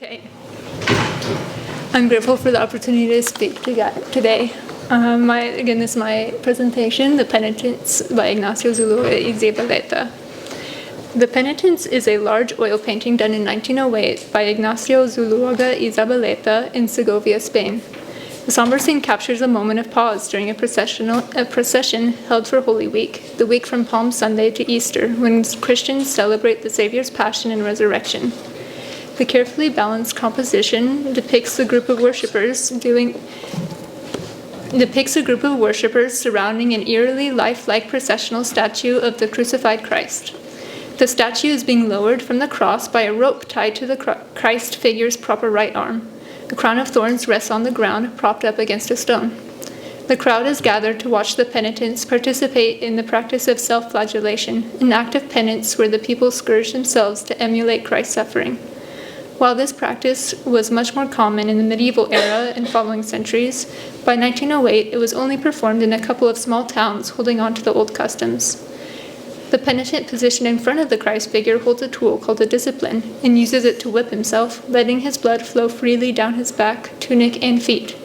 Okay. I'm grateful for the opportunity to speak today. This is my presentation, The Penitents by Ignacio Zuloaga y Zabaleta. The Penitents is a large oil painting done in 1908 by Ignacio Zuloaga y Zabaleta in Segovia, Spain. The somber scene captures a moment of pause during a procession held for Holy Week, the week from Palm Sunday to Easter, when Christians celebrate the Savior's Passion and Resurrection. The carefully balanced composition depicts a group of worshippers surrounding an eerily lifelike processional statue of the crucified Christ. The statue is being lowered from the cross by a rope tied to the Christ figure's proper right arm. A crown of thorns rests on the ground, propped up against a stone. The crowd is gathered to watch the penitents participate in the practice of self-flagellation, an act of penance where the people scourge themselves to emulate Christ's suffering. While this practice was much more common in the medieval era and following centuries, by 1908 it was only performed in a couple of small towns holding on to the old customs. The penitent positioned in front of the Christ figure holds a tool called a discipline and uses it to whip himself, letting his blood flow freely down his back, tunic, and feet.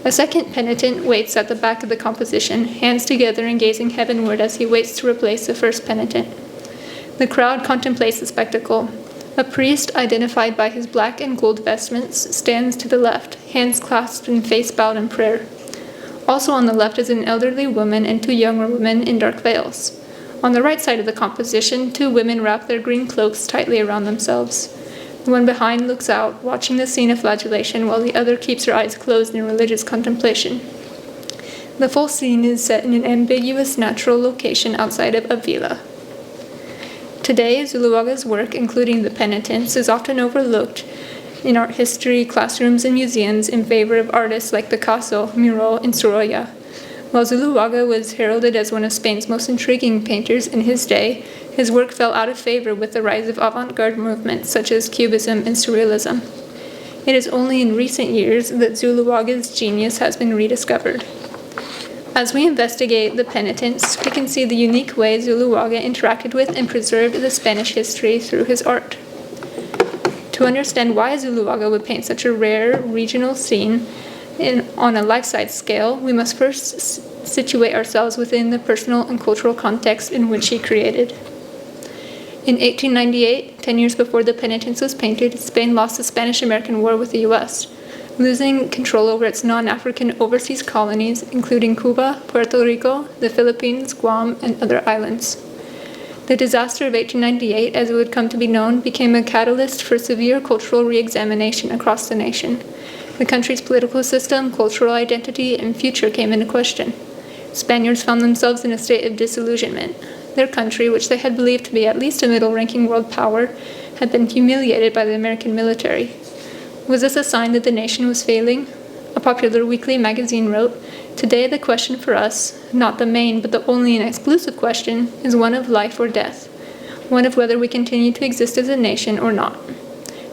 A second penitent waits at the back of the composition, hands together and gazing heavenward as he waits to replace the first penitent. The crowd contemplates the spectacle. A priest, identified by his black and gold vestments, stands to the left, hands clasped and face bowed in prayer. Also on the left is an elderly woman and two younger women in dark veils. On the right side of the composition, two women wrap their green cloaks tightly around themselves. The one behind looks out, watching the scene of flagellation, while the other keeps her eyes closed in religious contemplation. The full scene is set in an ambiguous natural location outside of a villa. Today, Zuloaga's work, including The Penitents, is often overlooked in art history classrooms and museums in favor of artists like Picasso, Miró, and Sorolla. While Zuloaga was heralded as one of Spain's most intriguing painters in his day, his work fell out of favor with the rise of avant-garde movements such as Cubism and Surrealism. It is only in recent years that Zuloaga's genius has been rediscovered. As we investigate The Penitents, we can see the unique way Zuloaga interacted with and preserved the Spanish history through his art. To understand why Zuloaga would paint such a rare regional scene on a life-size scale, we must first situate ourselves within the personal and cultural context in which he created. In 1898, 10 years before The Penitents was painted, Spain lost the Spanish-American War with the U.S., losing control over its non-African overseas colonies, including Cuba, Puerto Rico, the Philippines, Guam, and other islands. The disaster of 1898, as it would come to be known, became a catalyst for severe cultural re-examination across the nation. The country's political system, cultural identity, and future came into question. Spaniards found themselves in a state of disillusionment. Their country, which they had believed to be at least a middle-ranking world power, had been humiliated by the American military. Was this a sign that the nation was failing? A popular weekly magazine wrote, "Today the question for us, not the main but the only and exclusive question, is one of life or death, one of whether we continue to exist as a nation or not."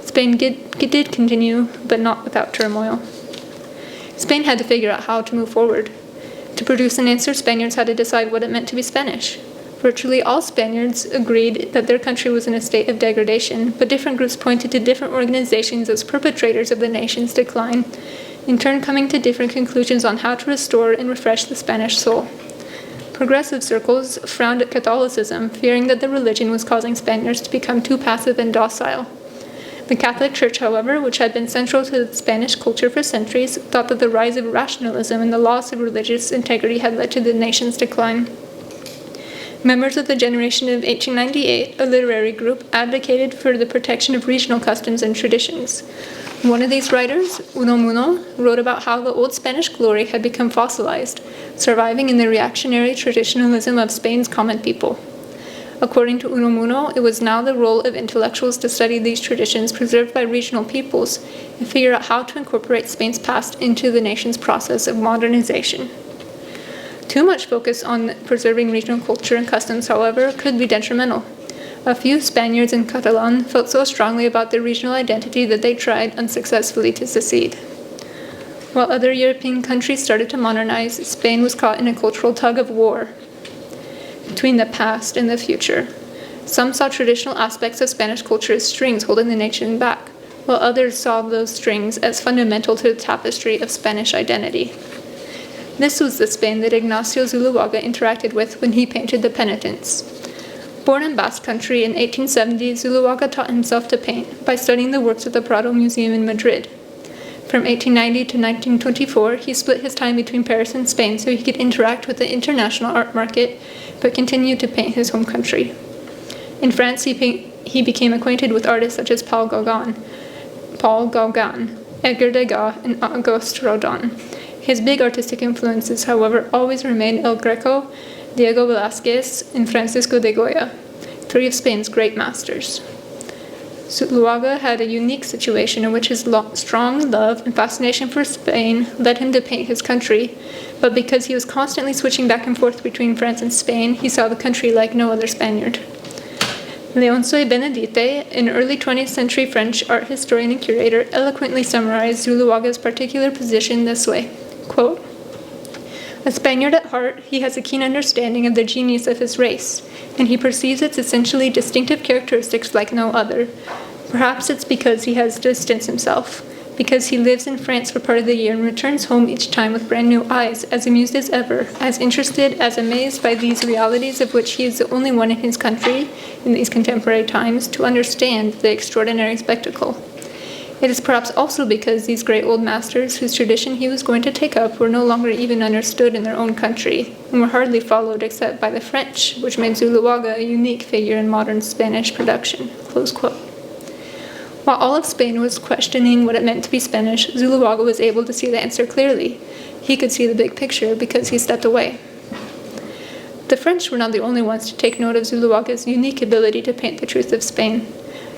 Spain did continue, but not without turmoil. Spain had to figure out how to move forward. To produce an answer, Spaniards had to decide what it meant to be Spanish. Virtually all Spaniards agreed that their country was in a state of degradation, but different groups pointed to different organizations as perpetrators of the nation's decline, in turn coming to different conclusions on how to restore and refresh the Spanish soul. Progressive circles frowned at Catholicism, fearing that the religion was causing Spaniards to become too passive and docile. The Catholic Church, however, which had been central to the Spanish culture for centuries, thought that the rise of rationalism and the loss of religious integrity had led to the nation's decline. Members of the generation of 1898, a literary group, advocated for the protection of regional customs and traditions. One of these writers, Unamuno, wrote about how the old Spanish glory had become fossilized, surviving in the reactionary traditionalism of Spain's common people. According to Unamuno, it was now the role of intellectuals to study these traditions preserved by regional peoples and figure out how to incorporate Spain's past into the nation's process of modernization. Too much focus on preserving regional culture and customs, however, could be detrimental. A few Spaniards in Catalan felt so strongly about their regional identity that they tried unsuccessfully to secede. While other European countries started to modernize, Spain was caught in a cultural tug-of-war between the past and the future. Some saw traditional aspects of Spanish culture as strings holding the nation back, while others saw those strings as fundamental to the tapestry of Spanish identity. This was the Spain that Ignacio Zuloaga interacted with when he painted the Penitents. Born in Basque Country in 1870, Zuloaga taught himself to paint by studying the works of the Prado Museum in Madrid. From 1890 to 1924, he split his time between Paris and Spain so he could interact with the international art market, but continued to paint his home country. In France, he became acquainted with artists such as Paul Gauguin, Edgar Degas, and Auguste Rodin. His big artistic influences, however, always remained El Greco, Diego Velázquez, and Francisco de Goya, three of Spain's great masters. Zuloaga had a unique situation in which his strong love and fascination for Spain led him to paint his country, but because he was constantly switching back and forth between France and Spain, he saw the country like no other Spaniard. Leonce Benedite, an early 20th century French art historian and curator, eloquently summarized Zuloaga's particular position this way, quote, "A Spaniard at heart, he has a keen understanding of the genius of his race, and he perceives its essentially distinctive characteristics like no other. Perhaps it's because he has distanced himself, because he lives in France for part of the year and returns home each time with brand new eyes, as amused as ever, as interested, as amazed by these realities of which he is the only one in his country, in these contemporary times, to understand the extraordinary spectacle. It is perhaps also because these great old masters, whose tradition he was going to take up, were no longer even understood in their own country, and were hardly followed except by the French, which made Zuloaga a unique figure in modern Spanish production." Close quote. While all of Spain was questioning what it meant to be Spanish, Zuloaga was able to see the answer clearly. He could see the big picture because he stepped away. The French were not the only ones to take note of Zuloaga's unique ability to paint the truth of Spain.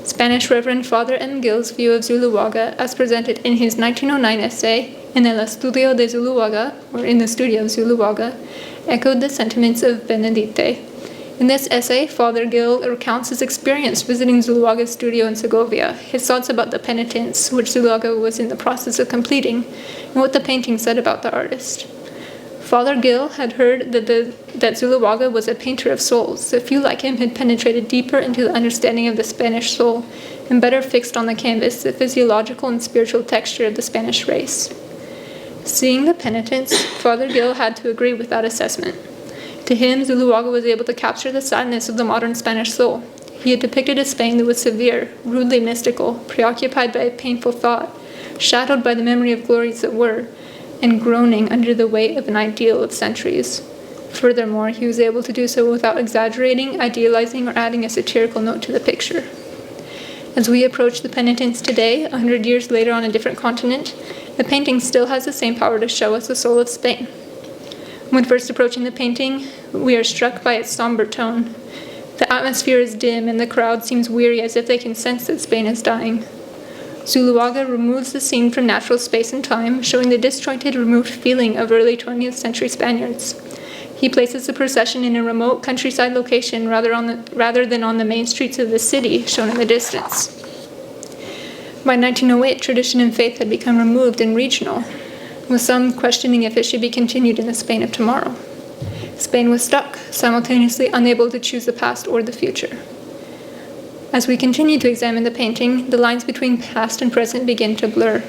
Spanish Reverend Father M. Gill's view of Zuloaga, as presented in his 1909 essay, En el estudio de Zuloaga, or In the Studio of Zuloaga, echoed the sentiments of Benedite. In this essay, Father Gill recounts his experience visiting Zuloaga's studio in Segovia, his thoughts about the Penitents, which Zuloaga was in the process of completing, and what the painting said about the artist. Father Gill had heard that Zuloaga was a painter of souls, that few like him had penetrated deeper into the understanding of the Spanish soul, and better fixed on the canvas the physiological and spiritual texture of the Spanish race. Seeing the Penitents, Father Gill had to agree with that assessment. To him, Zuloaga was able to capture the sadness of the modern Spanish soul. He had depicted a Spain that was severe, rudely mystical, preoccupied by a painful thought, shadowed by the memory of glories that were, and groaning under the weight of an ideal of centuries. Furthermore, he was able to do so without exaggerating, idealizing, or adding a satirical note to the picture. As we approach the Penitents today, 100 years later on a different continent, the painting still has the same power to show us the soul of Spain. When first approaching the painting, we are struck by its somber tone. The atmosphere is dim, and the crowd seems weary as if they can sense that Spain is dying. Zuloaga removes the scene from natural space and time, showing the disjointed, removed feeling of early 20th century Spaniards. He places the procession in a remote countryside location rather than on the main streets of the city, shown in the distance. By 1908, tradition and faith had become removed and regional, with some questioning if it should be continued in the Spain of tomorrow. Spain was stuck, simultaneously unable to choose the past or the future. As we continue to examine the painting, the lines between past and present begin to blur.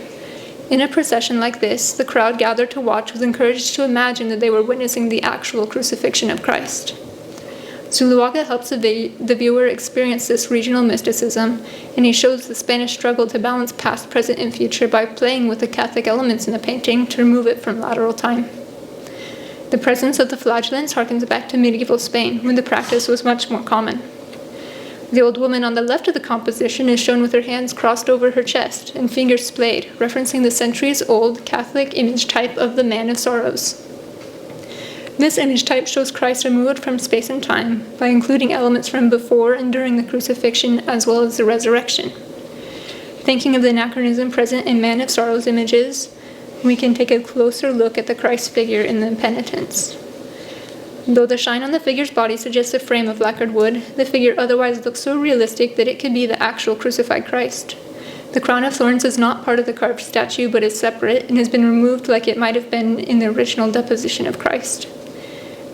In a procession like this, the crowd gathered to watch was encouraged to imagine that they were witnessing the actual crucifixion of Christ. Zuloaga helps the viewer experience this regional mysticism, and he shows the Spanish struggle to balance past, present, and future by playing with the Catholic elements in the painting to remove it from lateral time. The presence of the flagellants harkens back to medieval Spain, when the practice was much more common. The old woman on the left of the composition is shown with her hands crossed over her chest and fingers splayed, referencing the centuries-old Catholic image type of the Man of Sorrows. This image type shows Christ removed from space and time by including elements from before and during the crucifixion as well as the resurrection. Thinking of the anachronism present in Man of Sorrows images, we can take a closer look at the Christ figure in the Penitents. Though the shine on the figure's body suggests a frame of lacquered wood, the figure otherwise looks so realistic that it could be the actual crucified Christ. The crown of thorns is not part of the carved statue, but is separate and has been removed like it might have been in the original deposition of Christ.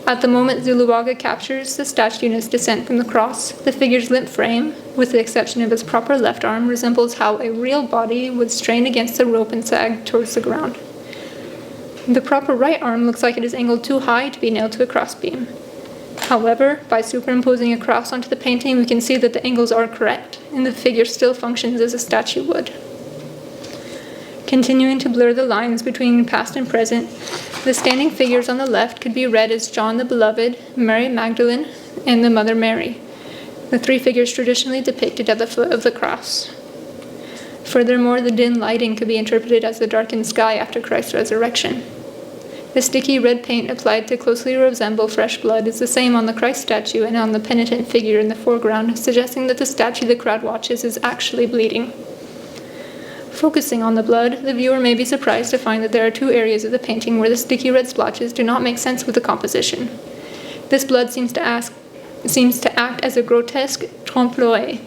At the moment Zuloaga captures the statue in its descent from the cross, the figure's limp frame, with the exception of its proper left arm, resembles how a real body would strain against the rope and sag towards the ground. The proper right arm looks like it is angled too high to be nailed to a crossbeam. However, by superimposing a cross onto the painting, we can see that the angles are correct, and the figure still functions as a statue would. Continuing to blur the lines between past and present, the standing figures on the left could be read as John the Beloved, Mary Magdalene, and the Mother Mary, the three figures traditionally depicted at the foot of the cross. Furthermore, the dim lighting could be interpreted as the darkened sky after Christ's resurrection. The sticky red paint applied to closely resemble fresh blood is the same on the Christ statue and on the penitent figure in the foreground, suggesting that the statue the crowd watches is actually bleeding. Focusing on the blood, the viewer may be surprised to find that there are two areas of the painting where the sticky red splotches do not make sense with the composition. This blood seems to act as a grotesque trompe-l'oeil.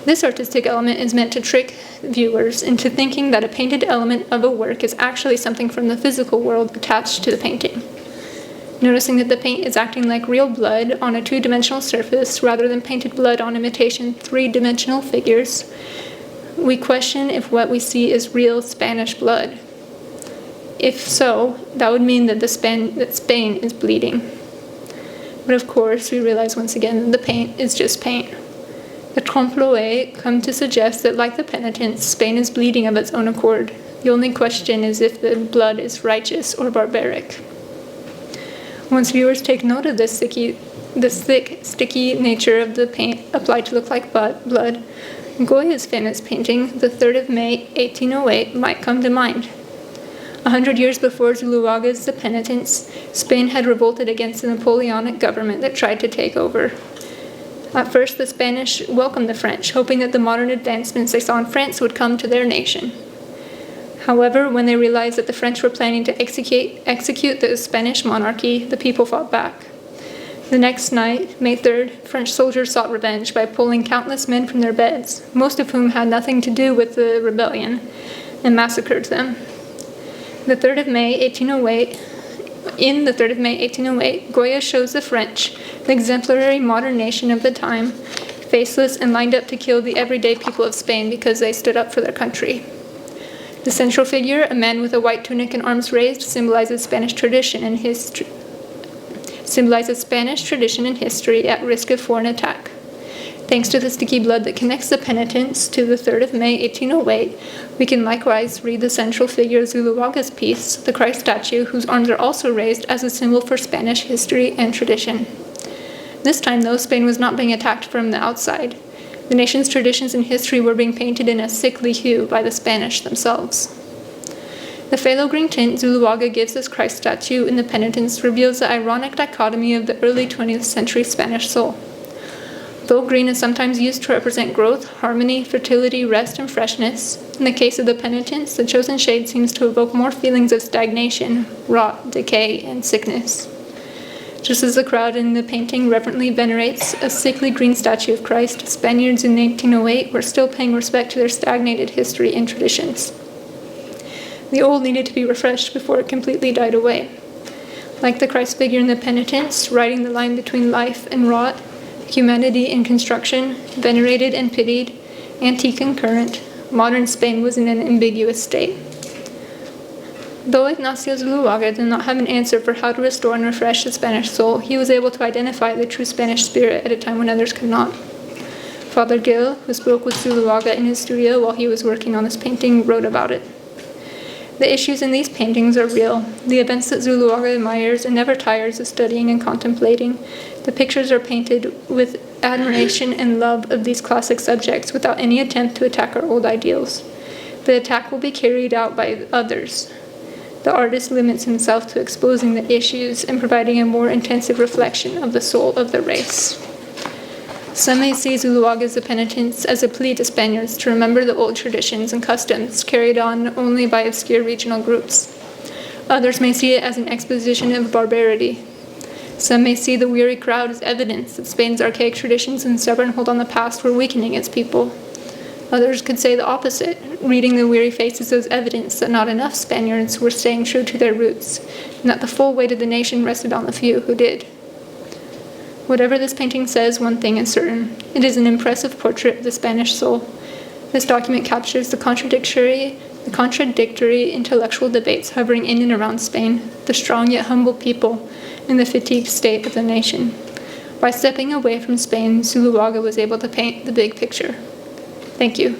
This artistic element is meant to trick viewers into thinking that a painted element of a work is actually something from the physical world attached to the painting. Noticing that the paint is acting like real blood on a two-dimensional surface rather than painted blood on imitation three-dimensional figures, we question if what we see is real Spanish blood. If so, that would mean that Spain is bleeding. But of course, we realize once again that the paint is just paint. The trompe-l'oeil come to suggest that, like the penitents, Spain is bleeding of its own accord. The only question is if the blood is righteous or barbaric. Once viewers take note of the thick, sticky nature of the paint applied to look like blood, Goya's famous painting, The 3rd of May, 1808, might come to mind. 100 years before Zuloaga's The Penitents, Spain had revolted against the Napoleonic government that tried to take over. At first, the Spanish welcomed the French, hoping that the modern advancements they saw in France would come to their nation. However, when they realized that the French were planning to execute the Spanish monarchy, the people fought back. The next night, May 3rd, French soldiers sought revenge by pulling countless men from their beds, most of whom had nothing to do with the rebellion, and massacred them. In the 3rd of May, 1808, Goya shows the French, the exemplary modern nation of the time, faceless and lined up to kill the everyday people of Spain because they stood up for their country. The central figure, a man with a white tunic and arms raised, symbolizes Spanish tradition and history at risk of foreign attack. Thanks to the sticky blood that connects the penitents to the 3rd of May, 1808, we can likewise read the central figure of Zuloaga's piece, the Christ statue, whose arms are also raised as a symbol for Spanish history and tradition. This time, though, Spain was not being attacked from the outside. The nation's traditions and history were being painted in a sickly hue by the Spanish themselves. The phthalo green tint Zuloaga gives this Christ statue in the Penitents reveals the ironic dichotomy of the early 20th century Spanish soul. Though green is sometimes used to represent growth, harmony, fertility, rest, and freshness, in the case of the Penitents, the chosen shade seems to evoke more feelings of stagnation, rot, decay, and sickness. Just as the crowd in the painting reverently venerates a sickly green statue of Christ, Spaniards in 1808 were still paying respect to their stagnated history and traditions. The old needed to be refreshed before it completely died away. Like the Christ figure in the Penitents, riding the line between life and rot, humanity and construction, venerated and pitied, antique and current, modern Spain was in an ambiguous state. Though Ignacio Zuloaga did not have an answer for how to restore and refresh the Spanish soul, he was able to identify the true Spanish spirit at a time when others could not. Father Gil, who spoke with Zuloaga in his studio while he was working on this painting, wrote about it. The issues in these paintings are real, the events that Zuloaga admires and never tires of studying and contemplating. The pictures are painted with admiration and love of these classic subjects without any attempt to attack our old ideals. The attack will be carried out by others. The artist limits himself to exposing the issues and providing a more intensive reflection of the soul of the race. Some may see Zuloaga's The Penitents as a plea to Spaniards to remember the old traditions and customs carried on only by obscure regional groups. Others may see it as an exposition of barbarity. Some may see the weary crowd as evidence that Spain's archaic traditions and stubborn hold on the past were weakening its people. Others could say the opposite, reading the weary faces as evidence that not enough Spaniards were staying true to their roots, and that the full weight of the nation rested on the few who did. Whatever this painting says, one thing is certain. It is an impressive portrait of the Spanish soul. This document captures the contradictory intellectual debates hovering in and around Spain, the strong yet humble people, and the fatigued state of the nation. By stepping away from Spain, Zuloaga was able to paint the big picture. Thank you.